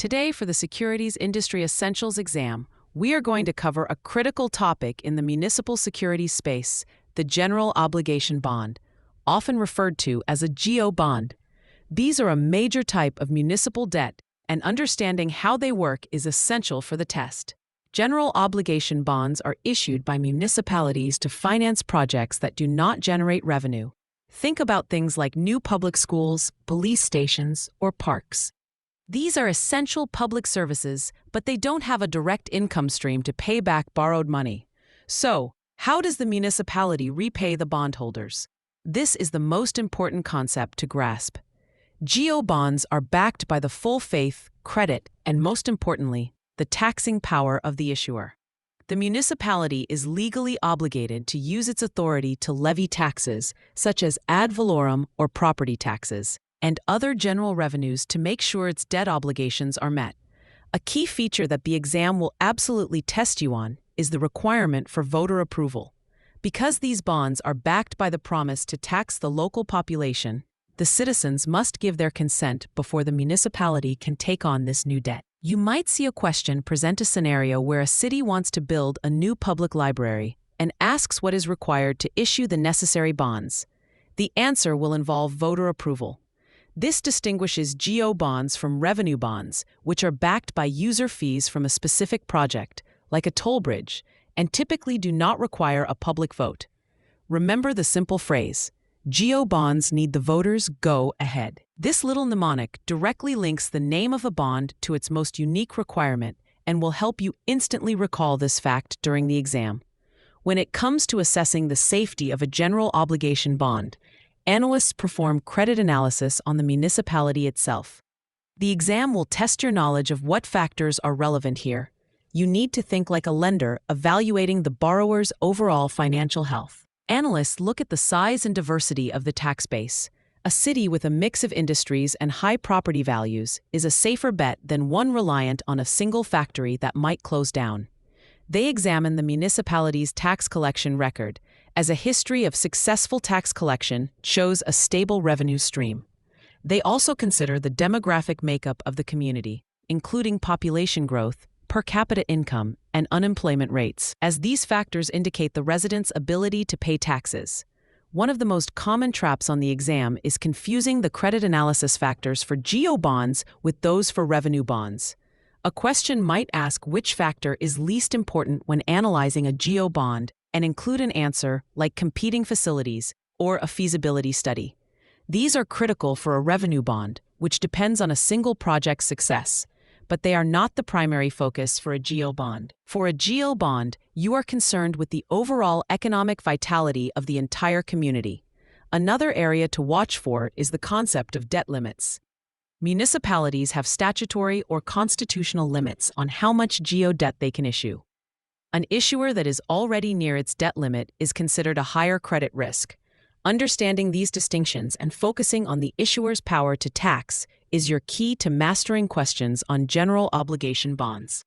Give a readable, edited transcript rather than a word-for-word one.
Today, for the Securities Industry Essentials exam, we are going to cover a critical topic in the municipal securities space, the General Obligation Bond, often referred to as a GO bond. These are a major type of municipal debt, and understanding how they work is essential for the test. General obligation bonds are issued by municipalities to finance projects that do not generate revenue. Think about things like new public schools, police stations, or parks. These are essential public services, but they don't have a direct income stream to pay back borrowed money. So, how does the municipality repay the bondholders? This is the most important concept to grasp. GO bonds are backed by the full faith, credit, and most importantly, the taxing power of the issuer. The municipality is legally obligated to use its authority to levy taxes, such as ad valorem or property taxes, and other general revenues to make sure its debt obligations are met. A key feature that the exam will absolutely test you on is the requirement for voter approval. Because these bonds are backed by the promise to tax the local population, the citizens must give their consent before the municipality can take on this new debt. You might see a question present a scenario where a city wants to build a new public library and asks what is required to issue the necessary bonds. The answer will involve voter approval. This distinguishes GO bonds from revenue bonds, which are backed by user fees from a specific project, like a toll bridge, and typically do not require a public vote. Remember the simple phrase, GO bonds need the voters' go ahead. This little mnemonic directly links the name of a bond to its most unique requirement and will help you instantly recall this fact during the exam. When it comes to assessing the safety of a general obligation bond, analysts perform credit analysis on the municipality itself. The exam will test your knowledge of what factors are relevant here. You need to think like a lender, evaluating the borrower's overall financial health. Analysts look at the size and diversity of the tax base. A city with a mix of industries and high property values is a safer bet than one reliant on a single factory that might close down. They examine the municipality's tax collection record, as a history of successful tax collection shows a stable revenue stream. They also consider the demographic makeup of the community, including population growth, per capita income, and unemployment rates, as these factors indicate the residents' ability to pay taxes. One of the most common traps on the exam is confusing the credit analysis factors for GO bonds with those for revenue bonds. A question might ask which factor is least important when analyzing a GO bond and include an answer like competing facilities or a feasibility study. These are critical for a revenue bond, which depends on a single project's success, but they are not the primary focus for a GO bond. For a GO bond, you are concerned with the overall economic vitality of the entire community. Another area to watch for is the concept of debt limits. Municipalities have statutory or constitutional limits on how much GO debt they can issue. An issuer that is already near its debt limit is considered a higher credit risk. Understanding these distinctions and focusing on the issuer's power to tax is your key to mastering questions on general obligation bonds.